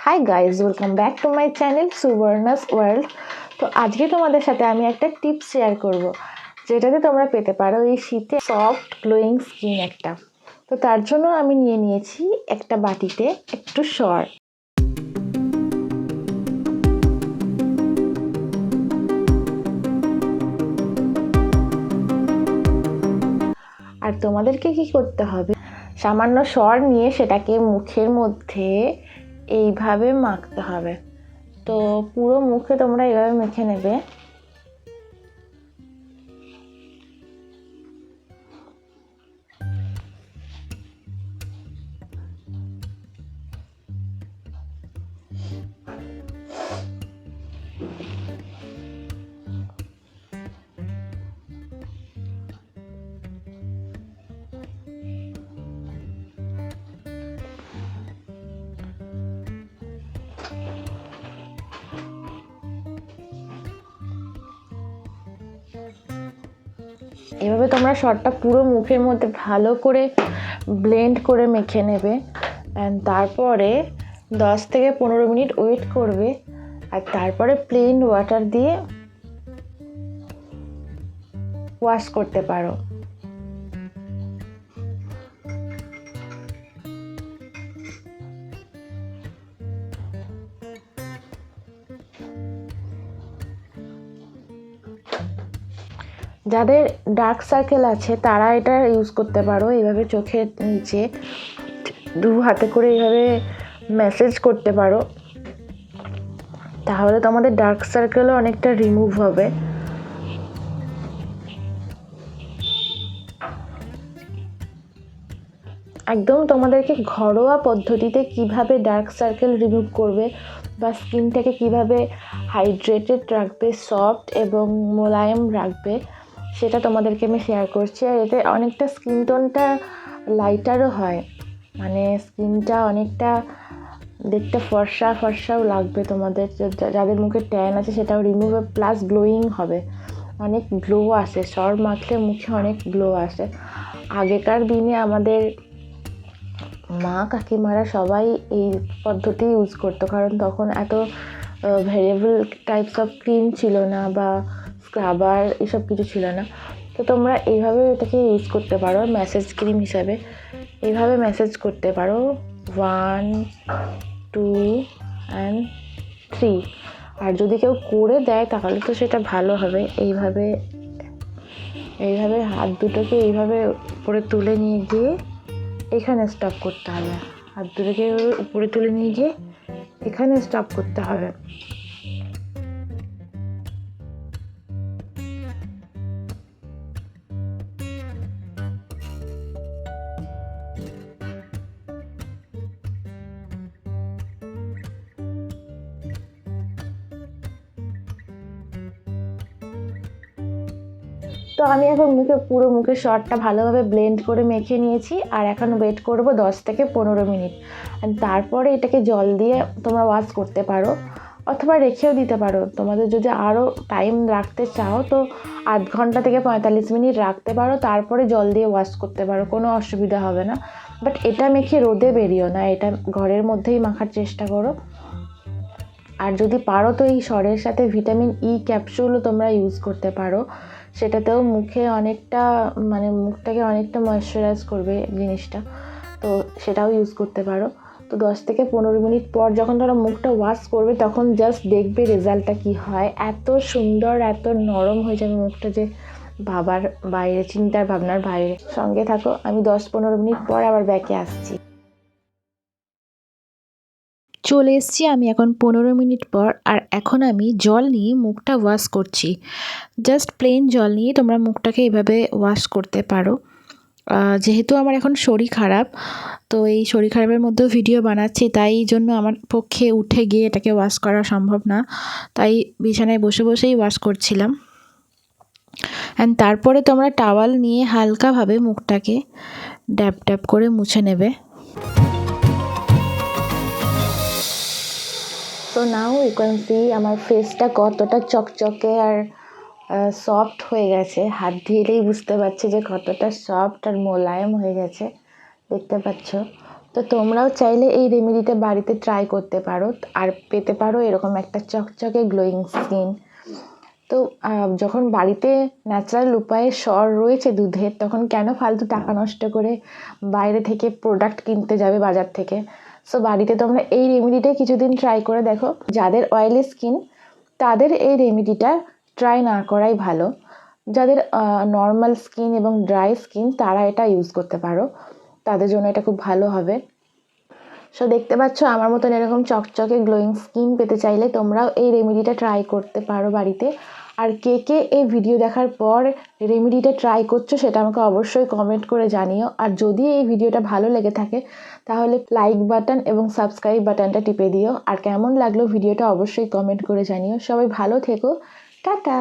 Hi guys, welcome back to my channel Subarna's world. তো আজকে তোমাদের সাথে আমি একটা টিপস শেয়ার করব, যেটাতে তোমরা পেতে পারো এই শীতে সফট গ্লোয়িং স্কিন একটা। তো তার জন্য আমি নিয়ে নিয়েছি একটা বাটিতে একটু সর। আর তোমাদেরকে কি করতে হবে, সামান্য সর নিয়ে সেটাকে মুখের মধ্যে এইভাবে মাখতে হবে। তো পুরো মুখে তোমরা এইভাবে মেখে নেবে। এভাবে তোমরা সরটা পুরো মুখের মধ্যে ভালো করে ব্লেন্ড করে মেখে নেবে। অ্যান্ড তারপরে 10 থেকে 15 মিনিট ওয়েট করবে। আর তারপরে প্লেন ওয়াটার দিয়ে ওয়াশ করতে পারো। যাদের ডার্ক সার্কেল আছে তারা এটা ইউজ করতে পারো। এইভাবে চোখের নিচে দু হাতে করে এইভাবে ম্যাসেজ করতে পারো, তাহলে তোমাদের ডার্ক সার্কেলও অনেকটা রিমুভ হবে। একদম তোমাদেরকে ঘরোয়া পদ্ধতিতে কিভাবে ডার্ক সার্কেল রিমুভ করবে বা স্কিনটাকে কিভাবে হাইড্রেটেড রাখবে, সফট এবং মোলায়েম রাখবে, সেটা তোমাদেরকে আমি শেয়ার করছি। আর এতে অনেকটা স্কিন টোনটা লাইটারও হয়, মানে স্কিনটা অনেকটা দেখতে ফর্সাও লাগবে তোমাদের। যাদের মুখে ট্যান আছে সেটাও রিমুভ হবে, প্লাস গ্লোয়িং হবে, অনেক গ্লো আসে। সর মাখলে মুখে অনেক গ্লো আসে। আগেকার দিনে আমাদের মা কাকিমারা সবাই এই পদ্ধতি ইউজ করতো, কারণ তখন এত ভেরিয়েবল টাইপস অফ ক্রিম ছিল না বা স্ক্রাবার এসব কিছু ছিল না। তো তোমরা এইভাবে এটাকে ইউজ করতে পারো ম্যাসেজ ক্রিম হিসাবে। এইভাবে ম্যাসেজ করতে পারো 1, 2 and 3। আর যদি কেউ করে দেয় তাহলে তো সেটা ভালো হবে। এইভাবে হাত দুটোকে এইভাবে উপরে তুলে নিয়ে গিয়ে এখানে স্টপ করতে হবে। হাত দুটোকে উপরে তুলে নিয়ে গিয়ে এখানে স্টপ করতে হবে। তো আমি এখন পুরো মুখে সরটা ভালোভাবে ব্লেন্ড করে মেখে নিয়েছি। আর এখন ওয়েট করব 10 থেকে 15 মিনিট। তারপরে এটাকে জল দিয়ে তোমরা ওয়াশ করতে পারো, অথবা রেখেও দিতে পারো। তোমাদের যদি আরও টাইম রাখতে চাও তো আধ ঘন্টা থেকে 45 মিনিট রাখতে পারো, তারপরে জল দিয়ে ওয়াশ করতে পারো, কোনো অসুবিধা হবে না। বাট এটা মেখে রোদে বেরিও না, এটা ঘরের মধ্যেই মাখার চেষ্টা করো। আর যদি পারো তো এই সরের সাথে ভিটামিন ই ক্যাপসুলও তোমরা ইউজ করতে পারো। সেটাতেও মুখে অনেকটা মুখটাকে অনেকটা ময়েশ্চারাইজ করবে জিনিসটা, তো সেটাও ইউজ করতে পারো। তো 10 থেকে 15 মিনিট পর যখন তোমরা মুখটা ওয়াশ করবে তখন জাস্ট দেখবে রেজাল্টটা কি হয়। এত সুন্দর, এত নরম হয়ে যাবে মুখটা যে ভাবার বাইরে, চিন্তার ভাবনার বাইরে। সঙ্গে থাকো, আমি 10-15 মিনিট পর আবার ব্যাকে আসছি। চলে এসেছি আমি এখন 15 মিনিট পর। আর এখন আমি জল নিয়ে মুখটা ওয়াশ করছি। জাস্ট প্লেন জল নিয়ে তোমরা মুখটাকে এভাবে ওয়াশ করতে পারো। যেহেতু আমার এখন শরীর খারাপ, তো এই শরীর খারাপের মধ্যেও ভিডিও বানাচ্ছি, তাই জন্য আমার পক্ষে উঠে গিয়ে এটাকে ওয়াশ করা সম্ভব না, তাই বিছানায় বসে বসেই ওয়াশ করছিলাম। অ্যান্ড তারপরে তোমরা টাওয়াল নিয়ে হালকাভাবে মুখটাকে ড্যাব ড্যাব করে মুছে নেবে। তো নাও ইউ ক্যান সি আমার ফেসটা কতটা চকচকে আর সফট হয়ে গেছে। হাত দিলেই বুঝতে পারছি যে কতটা সফট আর মোলায়েম হয়ে গেছে, দেখতে পাচ্ছ। তো তোমরাও চাইলে এই রেমেডিটা বাড়িতে ট্রাই করতে পারো আর পেতে পারো এরকম একটা চকচকে গ্লোয়িং স্কিন। তো যখন বাড়িতে ন্যাচারাল উপায়ে সর রয়েছে দুধের, তখন কেন ফালতু টাকা নষ্ট করে বাইরে থেকে প্রোডাক্ট কিনতে যাবে বাজার থেকে। সো বাড়িতে তোমরা এই রেমেডিটাই কিছুদিন ট্রাই করে দেখো। যাদের অয়েলি স্কিন তাদের এই রেমেডিটা ট্রাই না করাই ভালো। যাদের নর্মাল স্কিন এবং ড্রাই স্কিন তারা এটা ইউজ করতে পারো, তাদের জন্য এটা খুব ভালো হবে। সো দেখতে পাচ্ছ আমার মতন এরকম চকচকে গ্লোয়িং স্কিন পেতে চাইলে তোমরাও এই রেমেডিটা ট্রাই করতে পারো বাড়িতে। আর কে কে এই ভিডিও দেখার পর রেমেডিটা ট্রাই করছো সেটা আমাকে অবশ্যই কমেন্ট করে জানিও। আর যদি এই ভিডিওটা ভালো লেগে থাকে তাহলে লাইক বাটন এবং সাবস্ক্রাইব বাটনটা টিপে দিও। আর কেমন লাগলো ভিডিওটা অবশ্যই কমেন্ট করে জানিও। সবাই ভালো থেকো, টাটা।